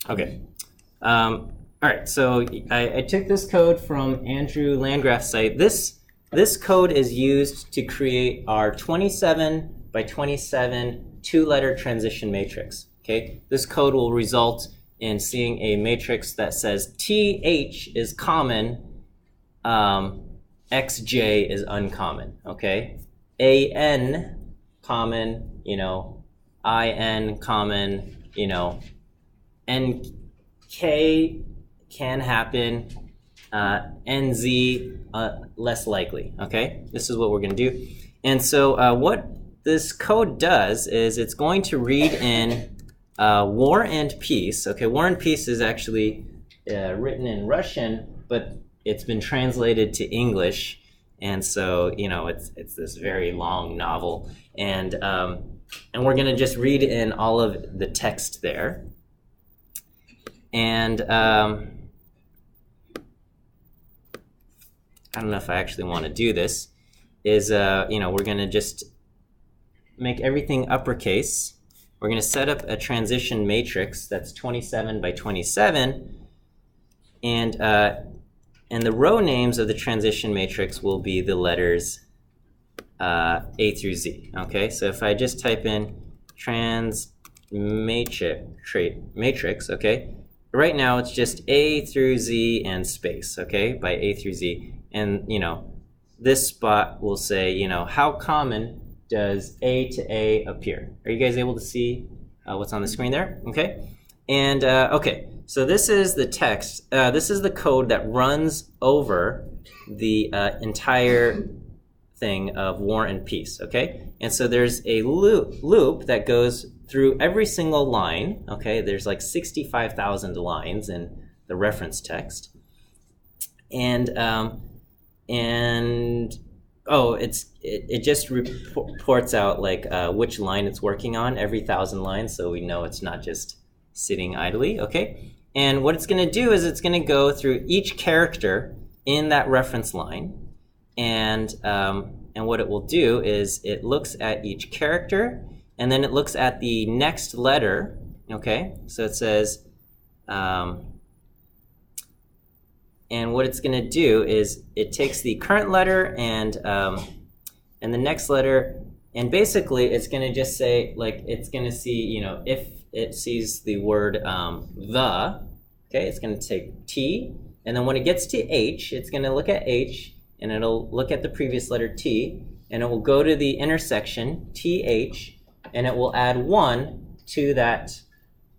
Okay. All right, so I took this code from Andrew Landgraf's site. This code is used to create our 27 by 27 two-letter transition matrix. Okay, this code will result in seeing a matrix that says TH is common, XJ is uncommon. Okay, AN common, IN common, NK can happen, NZ less likely. Okay, this is what we're going to do. And so what this code does is it's going to read in War and Peace. Okay, War and Peace is actually written in Russian, but it's been translated to English, and so it's this very long novel, and we're going to just read in all of the text there. And I don't know if I actually want to do this. We're going to just make everything uppercase. We're going to set up a transition matrix that's 27 by 27, and the row names of the transition matrix will be the letters A through Z. Okay, so if I just type in trans matrix, okay, right now it's just A through Z and space, okay, by A through Z. And, this spot will say, how common does A to A appear? Are you guys able to see what's on the screen there? Okay. And, okay, so this is the text. This is the code that runs over the entire thing of War and Peace, okay? And so there's a loop that goes through every single line, okay? There's like 65,000 lines in the reference text. And it just reports out like which line it's working on every 1,000 lines, so we know it's not just sitting idly, okay? And what it's going to do is it's going to go through each character in that reference line, and what it will do is it looks at each character, and then it looks at the next letter, okay? So it says, and what it's going to do is it takes the current letter and the next letter, and basically it's going to just say, like, it's going to see, if it sees the word the, okay, it's going to take T, and then when it gets to H, it's going to look at H, and it'll look at the previous letter T, and it will go to the intersection TH, and it will add 1 to that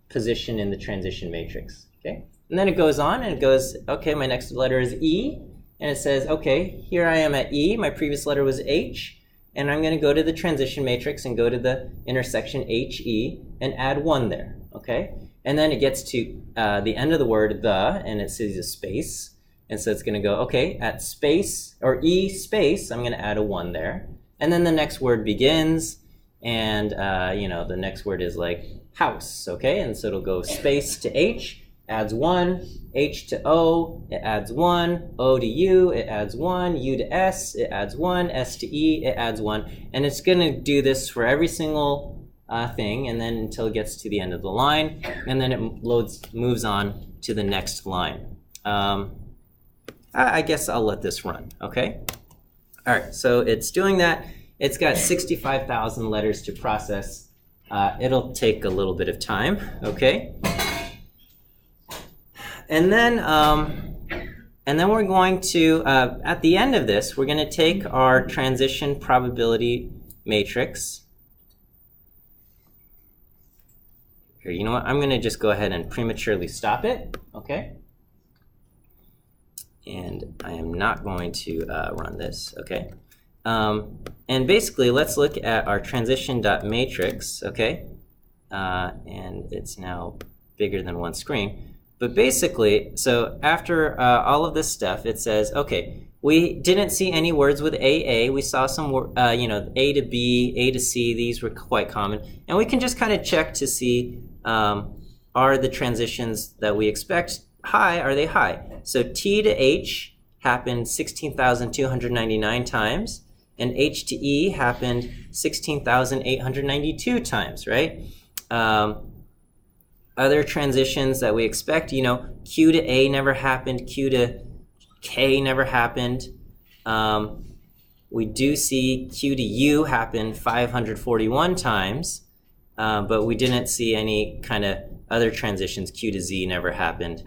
position in the transition matrix, okay? And then it goes on, and it goes, okay, my next letter is E, and it says, okay, here I am at E, my previous letter was H, and I'm going to go to the transition matrix and go to the intersection HE and add 1 there, okay? And then it gets to the end of the word the, and it sees a space, and so it's going to go, okay, at space, or E space, I'm going to add a 1 there. And then the next word begins, and the next word is like house, okay? And so it'll go space to H, adds 1, H to O, it adds 1, O to U, it adds 1, U to S, it adds 1, S to E, it adds 1. And it's going to do this for every single thing, and then until it gets to the end of the line, and then it moves on to the next line. I guess I'll let this run, okay? All right, so it's doing that. It's got 65,000 letters to process. It'll take a little bit of time, okay? And then we're going to, at the end of this, we're going to take our transition probability matrix. Here, you know what? I'm going to just go ahead and prematurely stop it, okay? And I am not going to run this, okay? And basically, let's look at our transition.matrix, okay? And it's now bigger than one screen. But basically, so after all of this stuff, it says, okay, we didn't see any words with AA. We saw some, A to B, A to C. These were quite common. And we can just kind of check to see, are the transitions that we expect high? Are they high? So T to H happened 16,299 times, and H to E happened 16,892 times, right? other transitions that we expect, you know, Q to A never happened, Q to K never happened. We do see Q to U happen 541 times, but we didn't see any kind of other transitions. Q to Z never happened.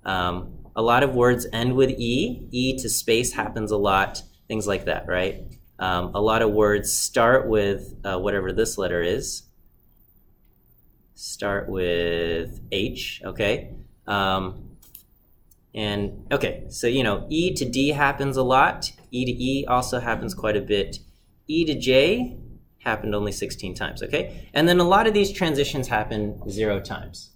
A lot of words end with E. E to space happens a lot, things like that, right? A lot of words start with whatever this letter is. Start with H, okay? And okay, so you know, E to D happens a lot. E to E also happens quite a bit. E to J happened only 16 times, okay? And then a lot of these transitions happen 0 times.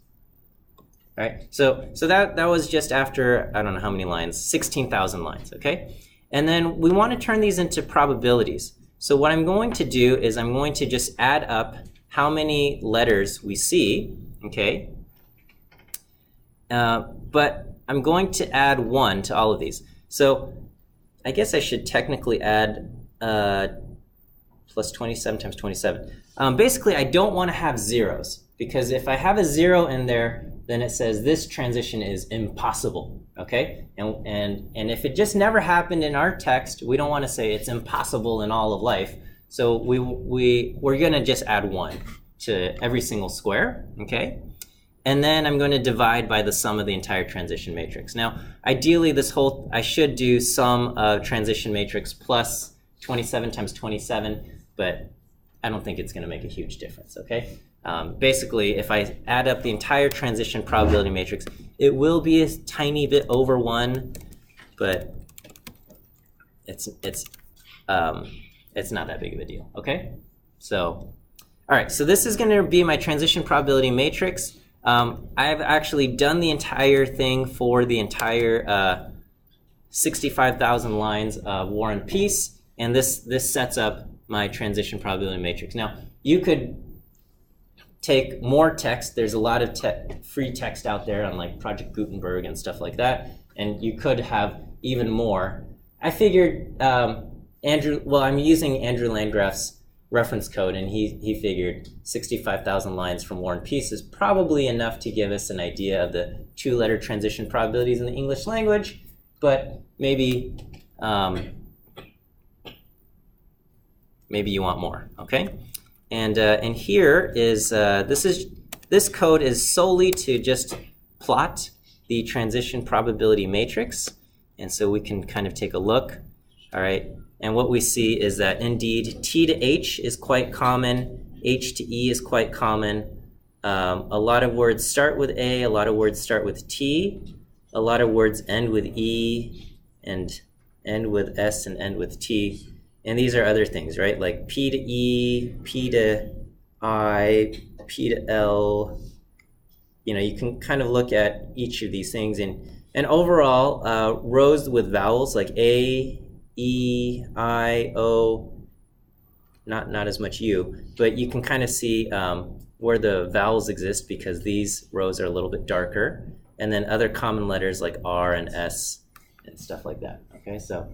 All right, so that was just after, I don't know how many lines, 16,000 lines, okay? And then we want to turn these into probabilities. So what I'm going to do is I'm going to just add up how many letters we see, okay? But I'm going to add 1 to all of these. So I guess I should technically add plus 27 times 27. Basically, I don't want to have zeros, because if I have a 0 in there, then it says this transition is impossible, okay? And if it just never happened in our text, we don't want to say it's impossible in all of life. So we're going to just add 1 to every single square, okay? And then I'm going to divide by the sum of the entire transition matrix. Now, ideally, I should do sum of transition matrix plus 27 times 27, but I don't think it's going to make a huge difference, okay? Basically, if I add up the entire transition probability matrix, it will be a tiny bit over 1, but it's not that big of a deal, okay? So, all right, so this is going to be my transition probability matrix. I've actually done the entire thing for the entire 65,000 lines of War and Peace, and this sets up my transition probability matrix. Now, you could take more text. There's a lot of free text out there on like Project Gutenberg and stuff like that, and you could have even more. I figured I'm using Andrew Landgraf's reference code, and he figured 65,000 lines from War and Peace is probably enough to give us an idea of the 2-letter transition probabilities in the English language, but maybe you want more, okay? And here is this code is solely to just plot the transition probability matrix, and so we can kind of take a look, all right? And what we see is that indeed T to H is quite common, H to E is quite common. A lot of words start with A, a lot of words start with T, a lot of words end with E and end with S and end with T. And these are other things, right? Like P to E, P to I, P to L. You know, you can kind of look at each of these things. And overall, rows with vowels like A, E, I, O, not as much U, but you can kind of see where the vowels exist because these rows are a little bit darker. And then other common letters like R and S and stuff like that, okay? So,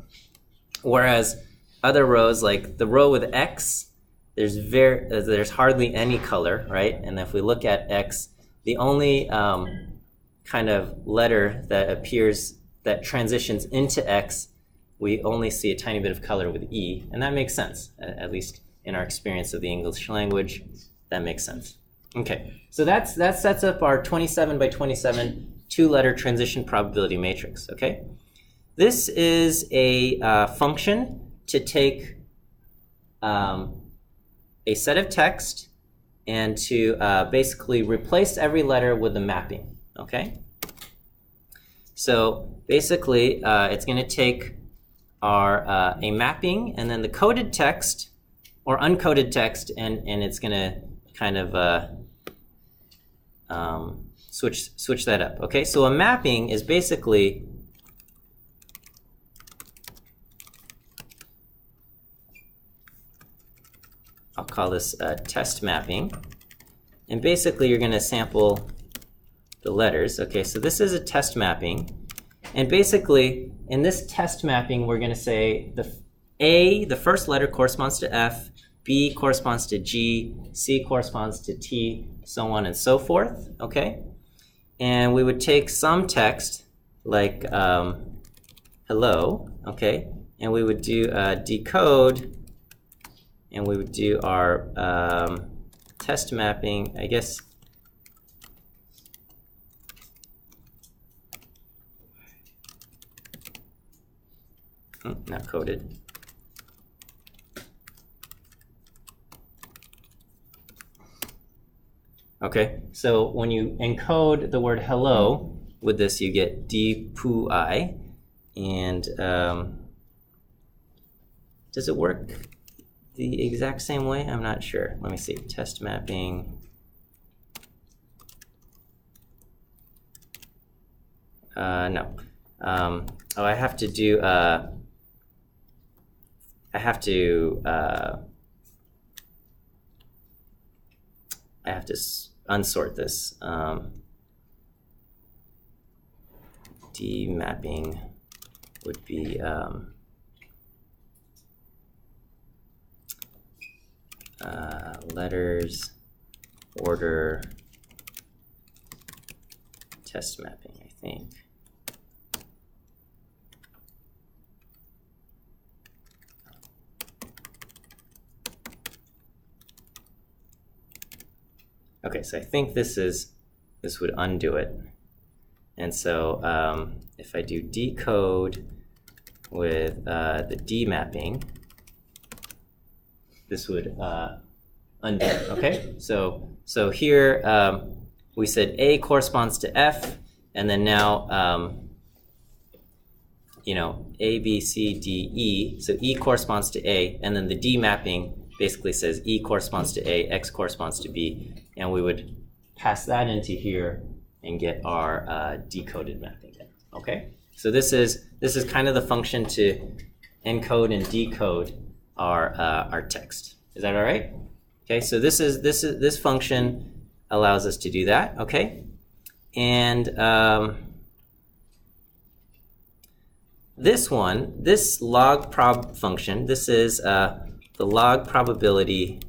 whereas other rows, like the row with X, there's hardly any color, right? And if we look at X, the only kind of letter that appears, that transitions into X, we only see a tiny bit of color with E, and that makes sense, at least in our experience of the English language, that makes sense. Okay, so that sets up our 27 by 27 2-letter transition probability matrix, okay? This is a function to take a set of text and to basically replace every letter with a mapping, okay? So basically, it's going to take a mapping and then the coded text or uncoded text, and it's going to kind of switch that up. Okay, so a mapping is basically I'll call this test mapping, and basically you're going to sample the letters. Okay, so this is a test mapping, and basically in this test mapping we're going to say the first letter corresponds to F, B corresponds to G, C corresponds to T, so on and so forth, okay? And we would take some text, like hello, okay? And we would do decode, and we would do our test mapping, I guess. Not coded. Okay, so when you encode the word hello with this, you get dpui, and does it work the exact same way? I'm not sure. Let me see. Test mapping. No. Oh, I have to do. I have to unsort this. Demapping would be letters, order, test mapping, I think. Okay, so I think this would undo it. And so if I do decode with the demapping, this would undo it, okay? So here we said A corresponds to F, and then now, A, B, C, D, E. So E corresponds to A, and then the demapping basically says E corresponds to A, X corresponds to B, and we would pass that into here and get our decoded mapping in, okay? So this is kind of the function to encode and decode our text. Is that all right? Okay, so this function allows us to do that, okay? And this log prob function, this is the log probability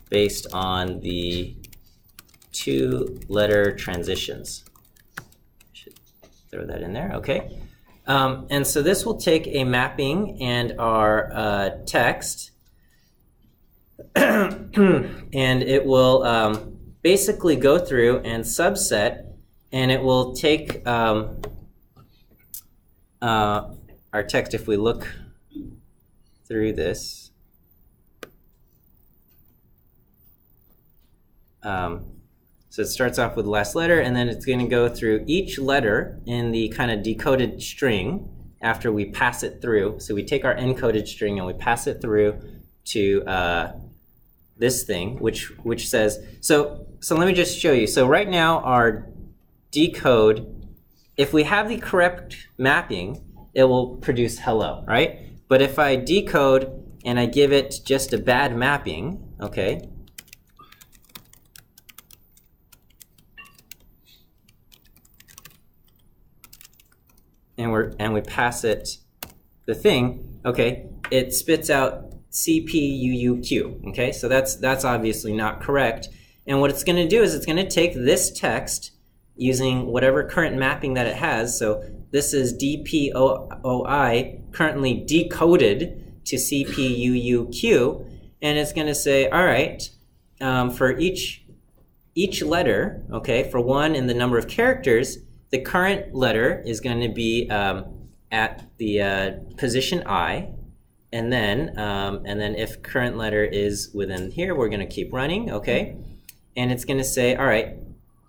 based on the 2-letter transitions. Should throw that in there, okay? And so this will take a mapping and our text, and it will basically go through and subset, and it will take our text. If we look through this, so it starts off with the last letter, and then it's going to go through each letter in the kind of decoded string after we pass it through. So we take our encoded string and we pass it through to this thing, which says, so let me just show you. So right now our decode, if we have the correct mapping, it will produce hello, right? But if I decode and I give it just a bad mapping, okay, and we pass it the thing, okay, it spits out CPUUQ, okay? So that's obviously not correct. And what it's going to do is it's going to take this text using whatever current mapping that it has. So this is DPOI currently decoded to CPUUQ, and it's going to say, all right, for each letter, okay, for one in the number of characters, the current letter is going to be at the position I, and then if current letter is within here, we're going to keep running, okay? And it's going to say, all right,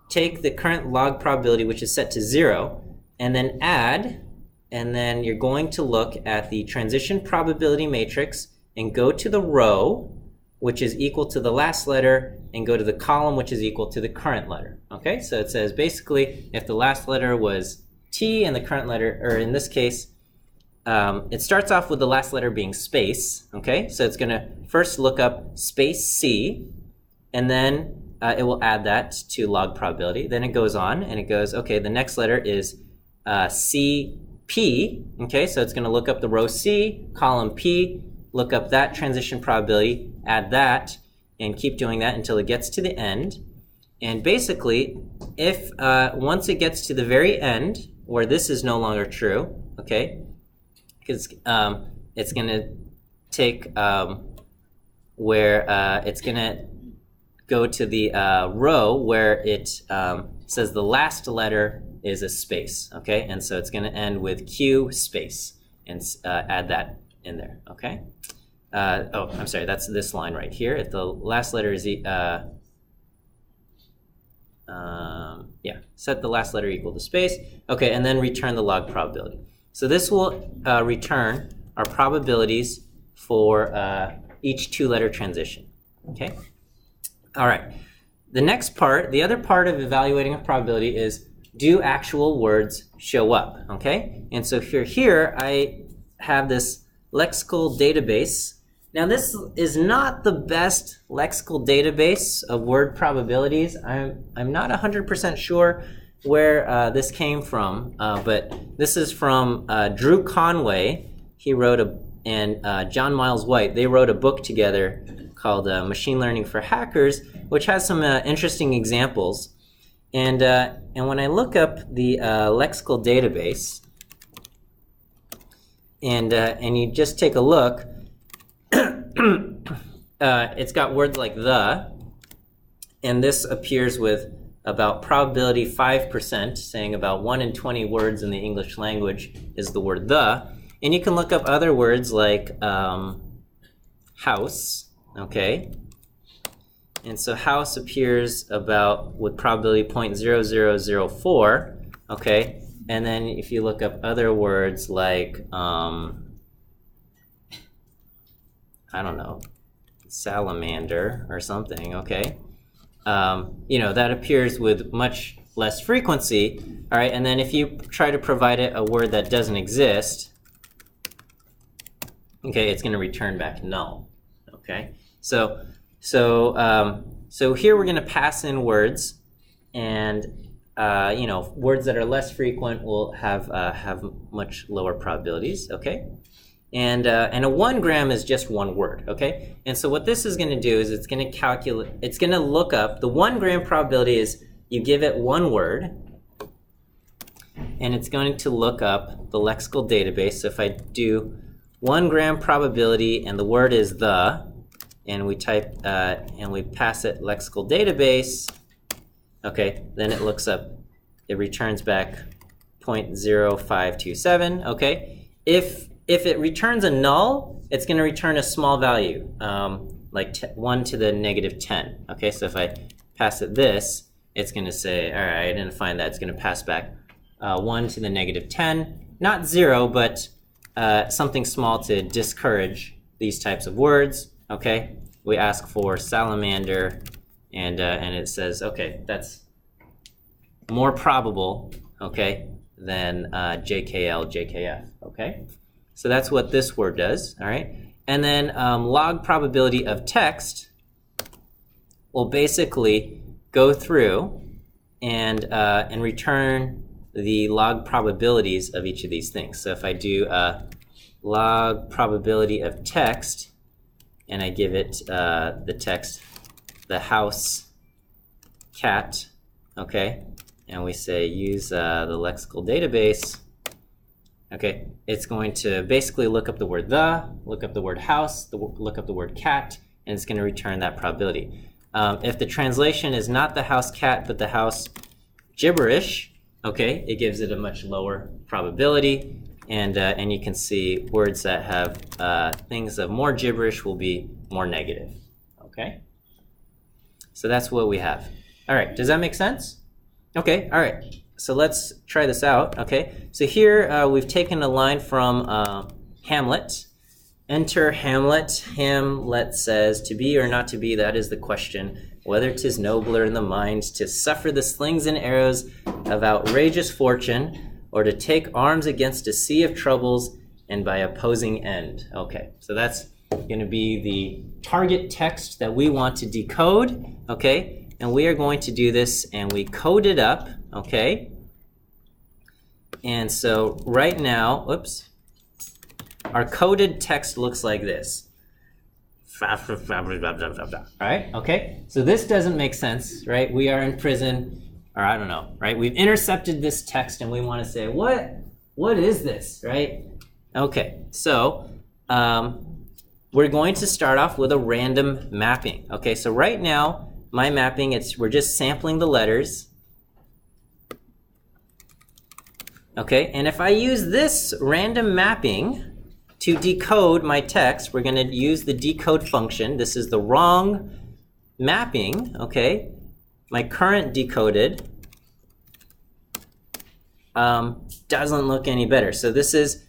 take the current log probability, which is set to 0, and then add, and then you're going to look at the transition probability matrix and go to the row, which is equal to the last letter, and go to the column, which is equal to the current letter. Okay, so it says basically if the last letter was T and the current letter, or in this case, it starts off with the last letter being space. Okay, so it's going to first look up space C, and then it will add that to log probability. Then it goes on and it goes, okay, the next letter is CP. Okay, so it's going to look up the row C, column P, look up that transition probability, add that, and keep doing that until it gets to the end. And basically, if once it gets to the very end, where this is no longer true, okay, because it's going to take where it's going to go to the row where it says the last letter is a space, okay? And so it's going to end with Q space, and add that in there, okay? Oh, I'm sorry, that's this line right here. If the last letter is set the last letter equal to space. Okay, and then return the log probability. So this will return our probabilities for each two-letter transition. Okay. All right. The next part, the other part of evaluating a probability is, do actual words show up? Okay. And so here I have this lexical database. Now this is not the best lexical database of word probabilities. I'm not 100% sure where this came from, but this is from Drew Conway. He wrote and John Miles White. They wrote a book together called Machine Learning for Hackers, which has some interesting examples. And when I look up the lexical database, and you just take a look, it's got words like the, and this appears with about probability 5%, saying about 1 in 20 words in the English language is the word the. And you can look up other words like house, okay? And so house appears about with probability 0.0004, okay? And then if you look up other words like I don't know, salamander or something, okay? That appears with much less frequency, all right? And then if you try to provide it a word that doesn't exist, okay, it's going to return back null, okay? So here we're going to pass in words, and words that are less frequent will have much lower probabilities, okay? And a 1 gram is just one word, okay? And so what this is going to do is it's going to calculate, it's going to look up, the 1 gram probability is you give it one word, and it's going to look up the lexical database. So if I do 1 gram probability and the word is the, and we type, and we pass it lexical database, okay, then it looks up, it returns back 0.0527, okay? If it returns a null, it's going to return a small value, like 1 to the negative 10. Okay, so if I pass it this, it's going to say, all right, I didn't find that. It's going to pass back 1 to the negative 10. Not 0, but something small to discourage these types of words. Okay, we ask for salamander, and it says, okay, that's more probable, okay, than JKL, JKF. Okay. So that's what this word does, all right? And then log probability of text will basically go through and return the log probabilities of each of these things. So if I do log probability of text, and I give it the text, the house, cat, okay? And we say use the lexical database, okay, it's going to basically look up the word the, look up the word house, look up the word cat, and it's going to return that probability. If the translation is not the house cat, but the house gibberish, okay, it gives it a much lower probability, and you can see words that have things of more gibberish will be more negative, okay? So that's what we have. All right, does that make sense? Okay, all right. So let's try this out, okay? So here we've taken a line from Hamlet. Enter Hamlet. Hamlet says, to be or not to be, that is the question. Whether 'tis nobler in the mind to suffer the slings and arrows of outrageous fortune, or to take arms against a sea of troubles and by opposing end. Okay, so that's going to be the target text that we want to decode, okay? And we are going to do this, and we code it up, okay? And so right now, oops, our coded text looks like this. All right, okay? So this doesn't make sense, right? We are in prison, or I don't know, right? We've intercepted this text and we want to say, what is this, right? Okay, so we're going to start off with a random mapping. Okay, so right now, my mapping, we're just sampling the letters. Okay, and if I use this random mapping to decode my text, we're going to use the decode function. This is the wrong mapping, okay? My current decoded doesn't look any better. So this is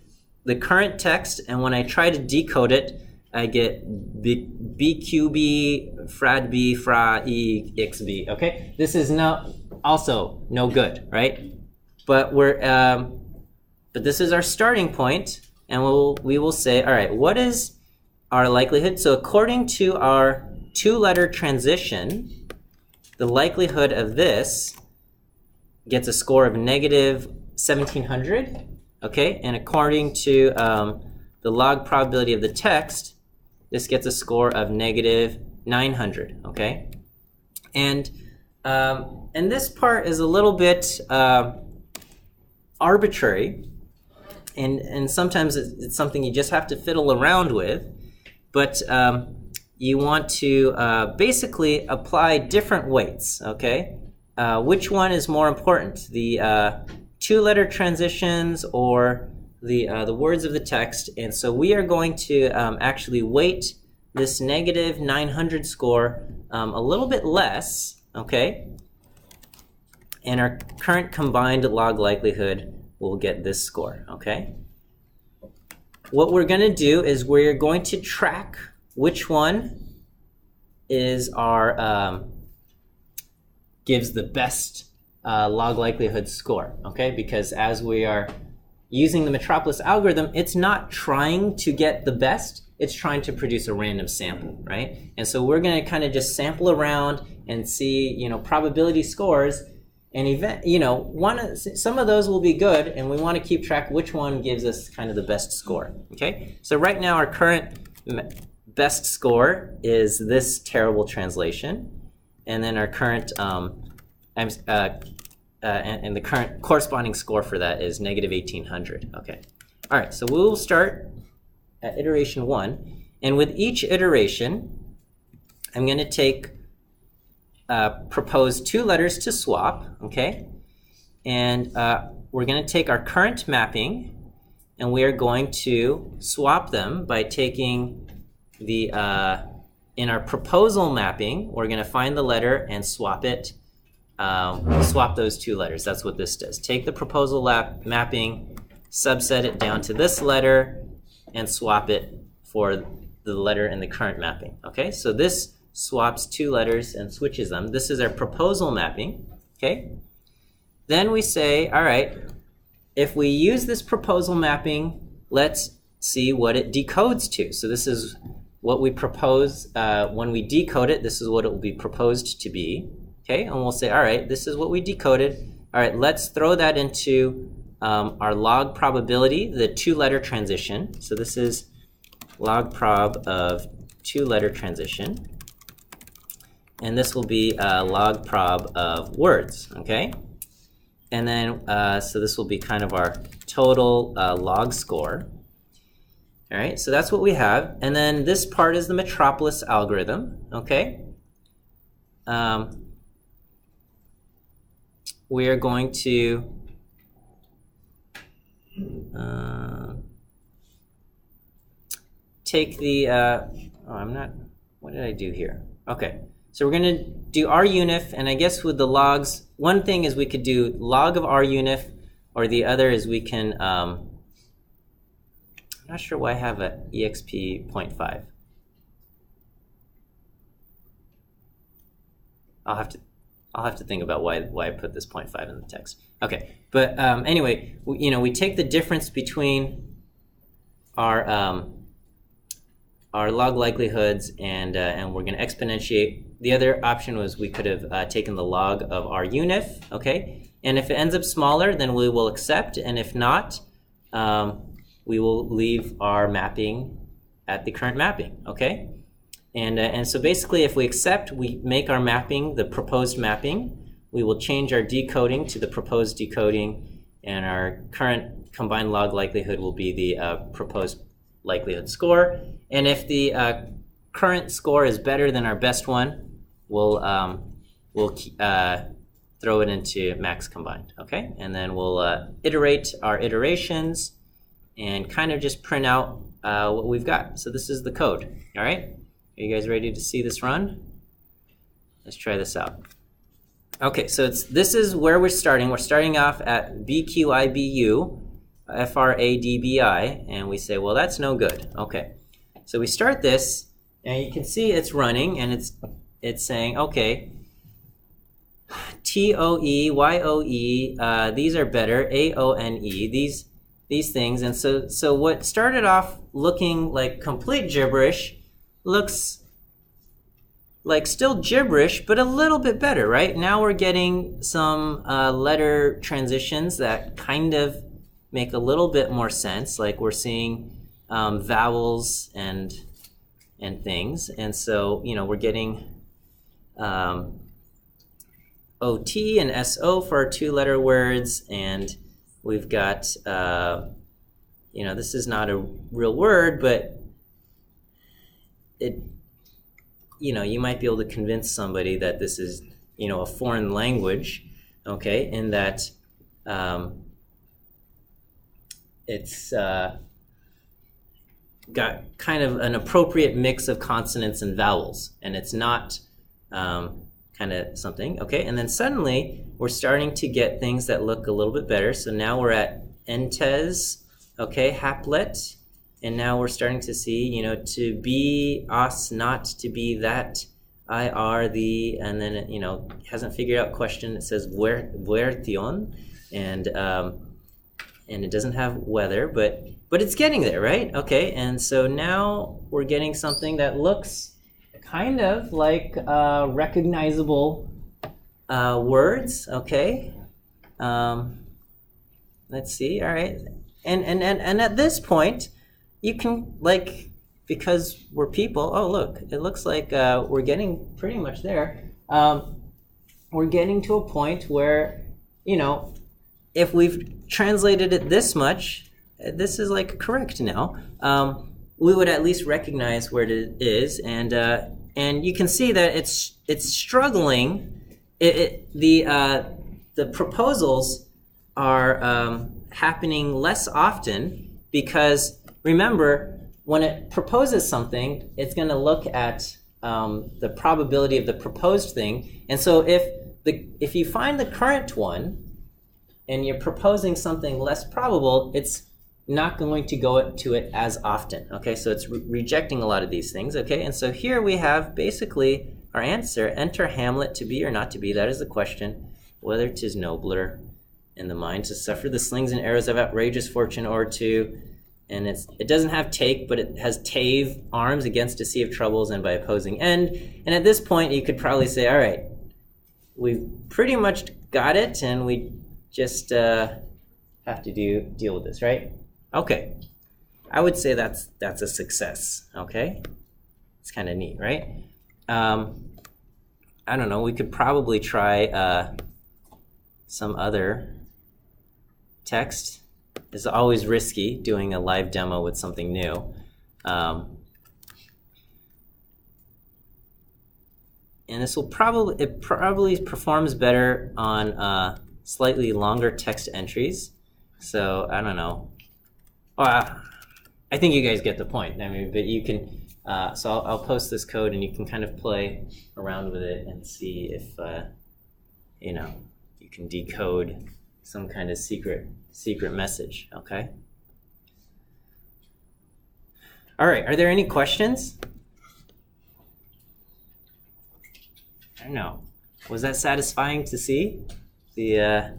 the current text, and when I try to decode it, I get BQB, FRAD-B, FRA-E, XB, okay? This is also no good, right? But but this is our starting point, and we will say, all right, what is our likelihood? So according to our two-letter transition, the likelihood of this gets a score of negative 1700, okay? And according to the log probability of the text, this gets a score of negative 900, okay? And this part is a little bit arbitrary, and sometimes it's something you just have to fiddle around with, but you want to basically apply different weights, okay? Which one is more important, the two-letter transitions or the words of the text? And so we are going to actually weight this negative 900 score a little bit less, okay? And our current combined log likelihood will get this score, okay? What we're going to do is we're going to track which one is our gives the best log likelihood score, okay? Because as we are using the Metropolis algorithm, it's not trying to get the best, it's trying to produce a random sample, right? And so we're going to kind of just sample around and see, probability scores, and some of those will be good, and we want to keep track which one gives us kind of the best score, okay? So right now our current best score is this terrible translation, and then our current and the current corresponding score for that is negative 1800. Okay. All right, so we'll start at iteration 1. And with each iteration, I'm going to propose two letters to swap, okay? And we're going to take our current mapping, and we are going to swap them by taking in our proposal mapping, we're going to find the letter and swap it. Swap those two letters. That's what this does. Take the proposal mapping, subset it down to this letter, and swap it for the letter in the current mapping. Okay, so this swaps two letters and switches them. This is our proposal mapping. Okay, then we say, all right, if we use this proposal mapping, let's see what it decodes to. So this is what we propose. When we decode it, this is what it will be proposed to be. Okay, and we'll say, all right, this is what we decoded. All right, let's throw that into our log probability, the two-letter transition. So this is log prob of two-letter transition. And this will be log prob of words, okay? And then, so this will be kind of our total log score. All right, so that's what we have. And then this part is the Metropolis algorithm, okay? We are going to take the, what did I do here? Okay, so we're going to do RUnif, and I guess with the logs, one thing is we could do log of RUnif, or the other is we can, I'm not sure why I have a exp 0.5. I'll have to think about why I put this 0.5 in the text. Okay, but anyway, we take the difference between our log likelihoods, and we're going to exponentiate. The other option was we could have taken the log of RUnif, okay? And if it ends up smaller, then we will accept, and if not, we will leave our mapping at the current mapping, okay? And so basically, if we accept, we make our mapping the proposed mapping. We will change our decoding to the proposed decoding, and our current combined log likelihood will be the proposed likelihood score. And if the current score is better than our best one, we'll throw it into max combined, okay? And then we'll iterate our iterations and kind of just print out what we've got. So this is the code, all right? Are you guys ready to see this run? Let's try this out. Okay, so this is where we're starting. We're starting off at BQIBU, FRADBI, and we say, well, that's no good. Okay, so we start this, and you can see it's running, and it's saying, okay, TOE, YOE, these are better, AONE, these things. And so what started off looking like complete gibberish looks like still gibberish, but a little bit better, right? Now we're getting some letter transitions that kind of make a little bit more sense, like we're seeing vowels and things. And so, you know, we're getting OT and SO for our two-letter words, and we've got, you know, this is not a real word, but it, you know, you might be able to convince somebody that this is, you know, a foreign language, okay, and that it's got kind of an appropriate mix of consonants and vowels, and it's not kind of something, okay? And then suddenly we're starting to get things that look a little bit better. So now we're at entes, okay, haplet, and now we're starting to see, you know, to be us, not to be that, I are the, and then it, you know, hasn't figured out question. It says vertion, and it doesn't have weather, but it's getting there, right? Okay, and so now we're getting something that looks kind of like recognizable words, okay? Let's see, all right. And at this point, you can, like, because we're people, oh, look, it looks like we're getting pretty much there. We're getting to a point where, you know, if we've translated it this much, this is like correct now. We would at least recognize where it is, and you can see that it's struggling. The proposals are happening less often because, remember, when it proposes something, it's going to look at the probability of the proposed thing. And so if you find the current one and you're proposing something less probable, it's not going to go to it as often, okay? So it's rejecting a lot of these things, okay? And so here we have basically our answer: enter Hamlet, to be or not to be, that is the question, whether 'tis nobler in the mind to suffer the slings and arrows of outrageous fortune or to, and it doesn't have take, but it has tave, arms against a sea of troubles and by opposing end. And at this point, you could probably say, all right, we've pretty much got it, and we just have to deal with this, right? Okay, I would say that's a success, okay? It's kind of neat, right? I don't know, we could probably try some other text. It's always risky doing a live demo with something new. And this will probably performs better on slightly longer text entries. So I don't know. I think you guys get the point. I mean, but you can, so I'll post this code and you can kind of play around with it and see if, you know, you can decode some kind of secret message, okay? All right, are there any questions? I don't know. Was that satisfying to see? The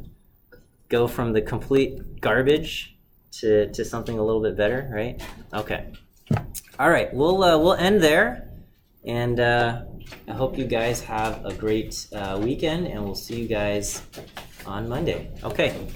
go from the complete garbage to something a little bit better, right? Okay. All right, we'll end there, and I hope you guys have a great weekend, and we'll see you guys on Monday. Okay.